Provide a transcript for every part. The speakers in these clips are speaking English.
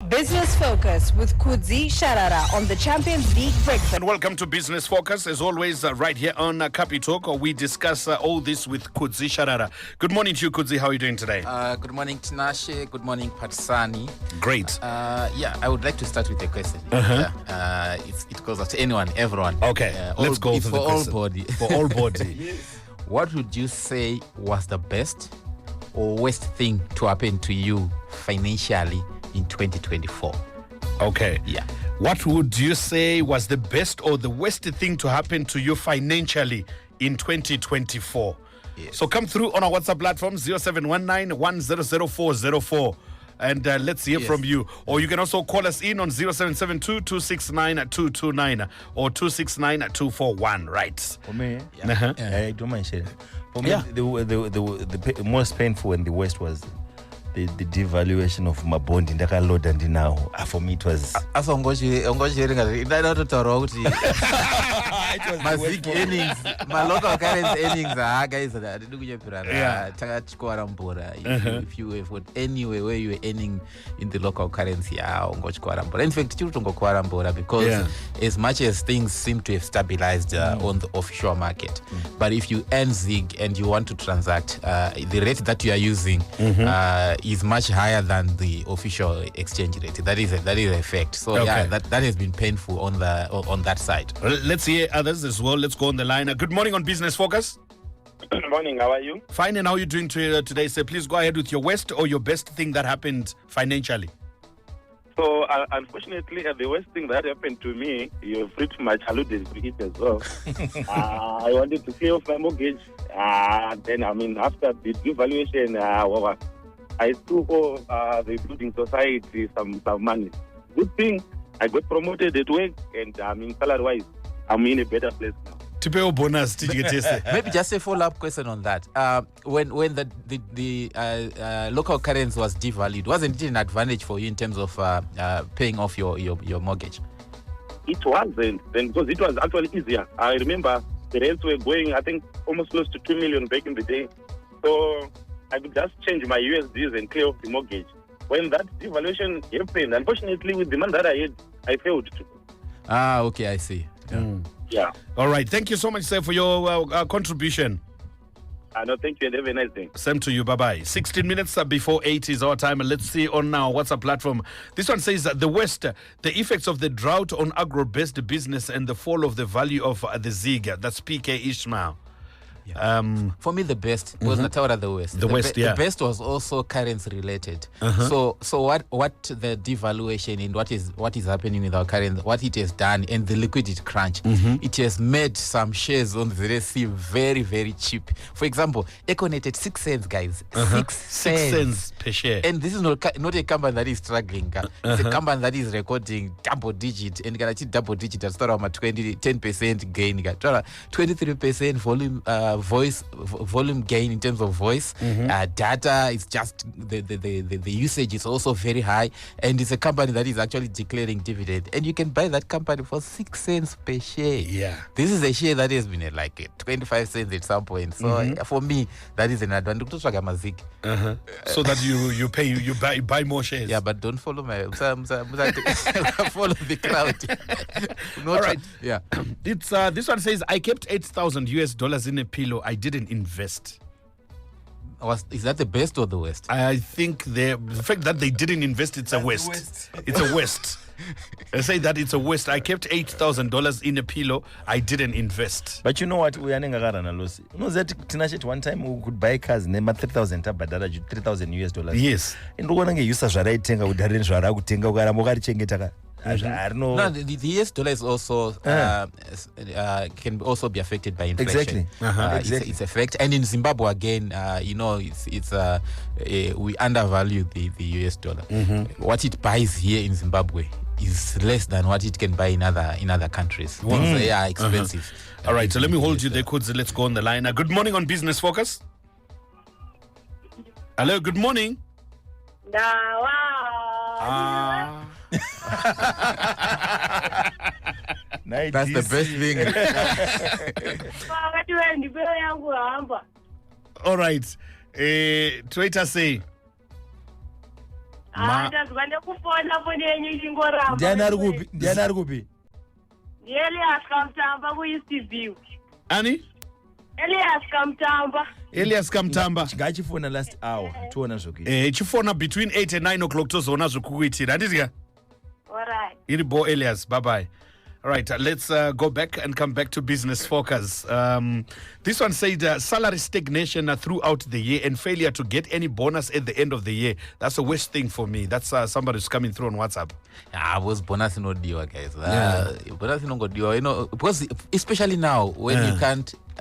Business Focus with Kudzie, Sharara on the Champions League breakfast. And welcome to Business Focus. As always, right here on Kapi Talk, we discuss all this with Kudzie, Sharara. Good morning to you, Kudzie. How are you doing today? Good morning, Tinashe. Good morning, Patsani. Great. I would like to start with a question. It goes out to anyone, everyone. Okay, let's go it's for the all question. body. For all body. What would you say was the best or worst thing to happen to you financially in 2024? Okay. Yeah. What would you say was the best or the worst thing to happen to you financially in 2024? Yes. So come through on our WhatsApp platform 0719-100404 and let's hear from you. Or you can also call us in on 0772-269-229 or 269-241, right? For me, Uh-huh. I don't mind sharing. For me, Yeah. the most painful and the worst was the devaluation of my bond in Dakar and now. For me, it was. My big earnings, my local currency earnings guys, if you have any way where you are earning in the local currency, in fact, because as much as things seem to have stabilized on the offshore market, but if you earn ZIG and you want to transact, the rate that you are using is much higher than the official exchange rate. That is a fact. So that has been painful on that side. Let's hear others as well. Let's go on the line. Good morning on Business Focus. Good morning. How are you? Fine, and how are you doing today? So please go ahead with your worst or your best thing that happened financially. So, unfortunately, the worst thing that happened to me, you pretty much alluded to it as well. I wanted to pay off my mortgage. Then, after the devaluation, I took the building society some money. Good thing, I got promoted at work, and salary-wise, I'm in a better place now. Tipeo bonus, did you get it? Maybe just a follow-up question on that. When the local currency was devalued, wasn't it an advantage for you in terms of paying off your mortgage? It wasn't, then, because it was actually easier. I remember the rates were going, I think, almost close to 2 million back in the day. So I could just change my USDs and clear off the mortgage. When that devaluation happened, unfortunately, with the money that I had, I failed to. Okay, I see. Yeah. All right. Thank you so much, sir, for your contribution. No, thank you, and have a nice day. Same to you. Bye-bye. 16 minutes before 8 is our time. Let's see on now WhatsApp platform. This one says that the West, the effects of the drought on agro-based business and the fall of the value of the ZIG. That's PK Ishmael. Yeah. For me, the best was Nataura the West. The West, The best was also currency related. So what the devaluation and what is happening with our currency, what it has done, and the liquidity crunch, it has made some shares on the Red Sea very, very cheap. For example, Econet at 6 cents, guys. 6 cents per share. And this is not a company that is struggling. It's a company that is recording double digit, and can achieve double digit at start of 10% gain, 23% volume gain in terms of voice. Data is just the usage is also very high, and it's a company that is actually declaring dividend, and you can buy that company for 6 cents per share. This is a share that has been at like 25 cents at some point. So for me, that is an advantage. So that you buy more shares. Yeah, but don't follow my follow the crowd. All right. Yeah. It's this one says I kept $8,000 in a pillow. I didn't invest. Is that the best or the worst? I think the fact that they didn't invest, it's a waste. It's a waste. I say that it's a waste. I kept $8,000 in a pillow. I didn't invest. But you know what? We are not loss. You know that Tinashe one time we could buy cars name 3,000 $3,000 US. Yes. And we're going to use Sharara tenga udaren Sharara kutenga ukara mogari chengeta. No, the US dollar is also can also be affected by inflation. Exactly. It's a fact. And in Zimbabwe again, we undervalue the US dollar. What it buys here in Zimbabwe is less than what it can buy in other countries. Things are expensive. All right, so let me hold you there, Kudzie. Let's go on the line. Good morning on Business Focus. Hello, good morning. That's the best thing. All right. Twitter say. ndazwa nekufona foni yenyu ichingoramba. Ndiani ari kupi? Elias Kamtamba ku-East View. Ani? Elias Kamtamba. Ngachifona last hour. Tuona zvokuita. Chifona between 8 and 9 o'clock tozoona zvokukuitira. Handizika? Alright. Iribo Elias, bye-bye. All right, let's go back and come back to business focus. This one said salary stagnation throughout the year and failure to get any bonus at the end of the year. That's the worst thing for me. That's somebody who's coming through on WhatsApp. Was bonus no deal, guys. Bonus no good deal. You know, because especially now when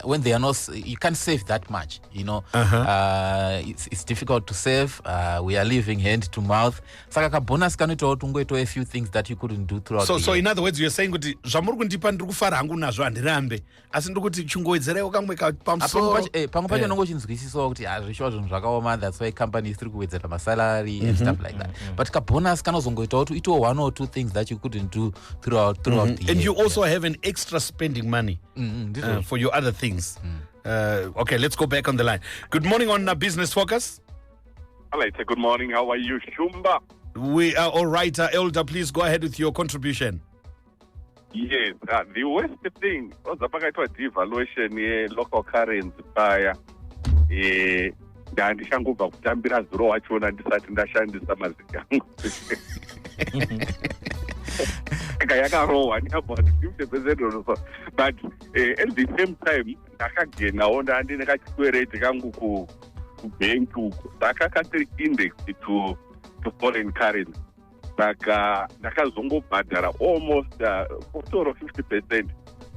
when they are not, you can't save that much. You know, it's difficult to save. We are living hand to mouth. Saka bonus can to a few things that you couldn't do throughout. So in other words, you're saying kuti zvamuri kundipa ndiri kufara hangu nazvo handirambe asi ndiri kuti chungowedzerewo kamwe pamusoro pamwe pacho nongochinzwisisawo kuti zvishuwa zvinhu zvakaoma, that's why companies tiri kuwedzera masalary and stuff like that. But kabonus kanozongoitawo kuti itowo one or two things that you couldn't do throughout the year. And you also have an extra spending money for your other things. Okay, let's go back on the line. Good morning on Business Focus. Hello, good morning. How are you, Shumba? We are all right. Elder, please go ahead with your contribution. Yes, the worst thing was the devaluation local currency paya. Ndandishangobva kutambira zuro wachona ndisati ndashandisa mazita angu. Yakarohwa about 50% or so. But at the same time, ndakagenawo ndandine kachikwereti kangu kubank uko. Ndakakasiri indexed to foreign currency. Saka ndakazongobhadhara almost 40 or 50%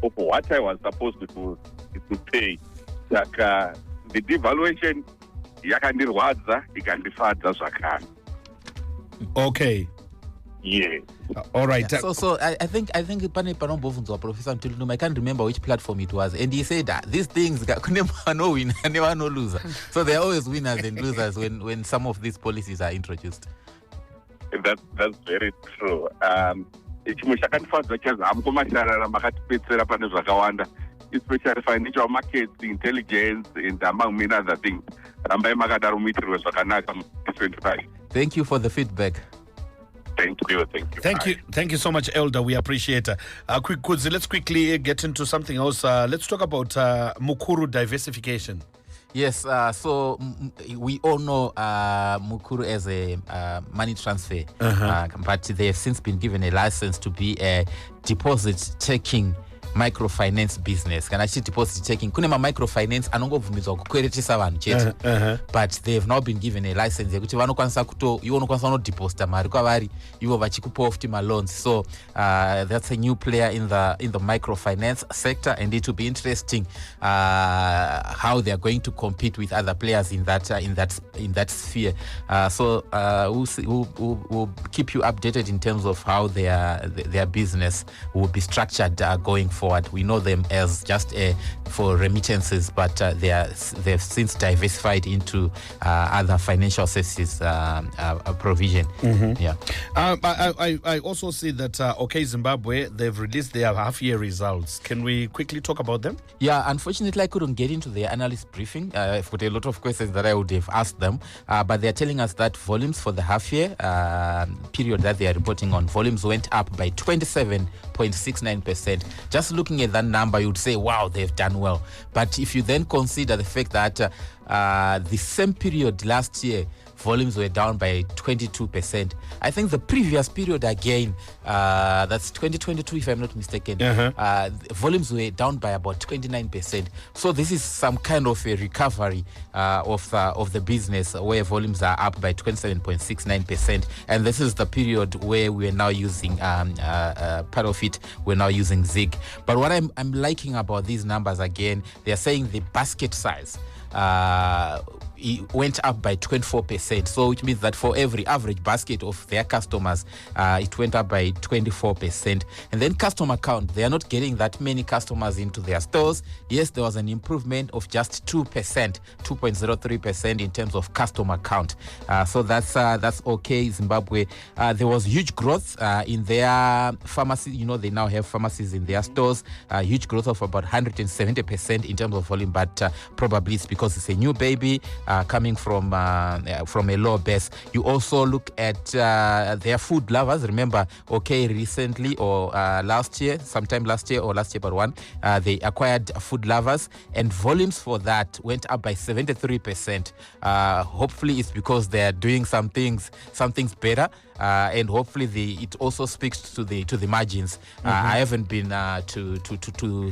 of what I was supposed to pay. Saka the devaluation yakandirwadza ikandifadza zvakare. Okay. Yeah. All right. Yeah, so I think pane panombofunzwa Professor Mtulunum, I can't remember which platform it was, and he said that these things never no winner, never no loser. So there are always winners and losers when some of these policies are introduced. That's very true. Chimwe chakandifadza chazvamu kumasharara makatipedzera pane zvakawanda, especially financial markets, intelligence, and among many other things. Rambai makadaro muitirwe zvakanaka mu25. Thank you for the feedback. Thank you so much, Elder. We appreciate it. Kudzie, let's quickly get into something else. Let's talk about Mukuru diversification. Yes, so we all know Mukuru as a money transfer, but they have since been given a license to be a deposit-taking microfinance business. Can actually deposit taking kunema microfinance anongobvumidzwa kukweretesa vanhu chete, but they have now been given a license yekuti vanokwanisa iwo unokwanisa kunodeposita mari kwavari ivo vachikupawo futi maloans. So that's a new player in the microfinance sector, and it will be interesting how they are going to compete with other players in that sphere. So we'll keep you updated in terms of how their business will be structured going forward. We know them as just for remittances, but they've since diversified into other financial services provision. Yeah. I also see that OK Zimbabwe, they've released their half-year results. Can we quickly talk about them? Yeah, unfortunately I couldn't get into their analyst briefing. I've got a lot of questions that I would have asked them, but they're telling us that volumes for the half-year period that they are reporting on, volumes went up by 27.69%. Just looking at that number, you'd say, wow, they've done well. But if you then consider the fact that the same period last year, volumes were down by 22%. I think the previous period again, that's 2022 if I'm not mistaken, volumes were down by about 29%. So this is some kind of a recovery of the business where volumes are up by 27.69%. And this is the period where we're now using, part of it, we're now using Zig. But what I'm liking about these numbers again, they're saying the basket size it went up by 24%. So which means that for every average basket of their customers, it went up by 24%. And then customer count, they are not getting that many customers into their stores. Yes, there was an improvement of just 2%, 2.03% in terms of customer count. So that's okay, Zimbabwe. There was huge growth in their pharmacy. You know, they now have pharmacies in their stores. Huge growth of about 170% in terms of volume, but probably it's because because it's a new baby coming from a low base. You also look at their food lovers. Remember, recently or sometime last year but one, they acquired food lovers, and volumes for that went up by 73%. Hopefully it's because they are doing some things better, and hopefully it also speaks to the margins. I haven't been to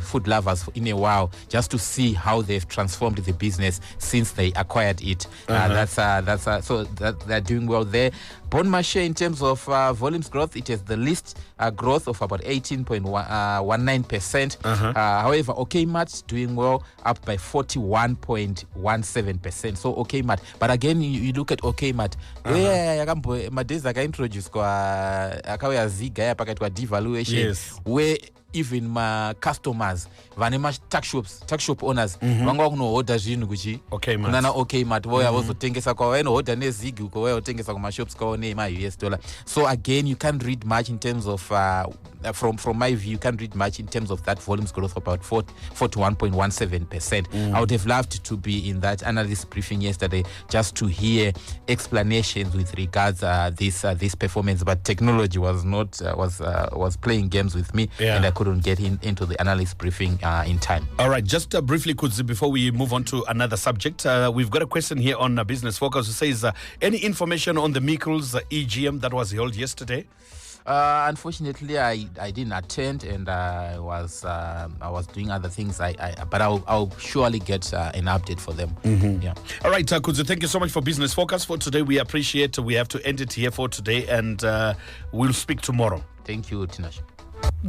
food lovers in a while just to see how they've transformed the business since they acquired it. So they're doing well there. Bon Marché, in terms of volumes growth, it has the least growth of about 18.19%. However, Mart doing well, up by 41.17%. So Mart, but again, you look at Mart, where madeza ka introduce kwa akawya ziga pakati kwa devaluation, where even my customers vanema tuck shop owners vanga kuno order zvinhu kuchi kunana Mart voya vozotengesa kwa wena order nezigi uko wewe utengesa kuma shops kwa ne ma US dollar. So again, you can't read much in terms of from my view, you can't read much in terms of that volumes growth of about 41.17%. I would have loved to be in that analyst briefing yesterday just to hear explanations with regards this performance, but technology was not was playing games with me, and I couldn't get into the analyst briefing in time. All right, just briefly, Kudzie, before we move on to another subject, we've got a question here on Business Focus who says, any information on the Mikkels EGM that was held yesterday? Unfortunately, I didn't attend, and I was doing other things. But I'll surely get an update for them. Yeah. All right, Kudzie, thank you so much for Business Focus for today. We appreciate. We have to end it here for today, and we'll speak tomorrow. Thank you, Tinash.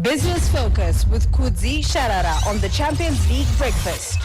Business Focus with Kudzie, Sharara on the Champions League Breakfast.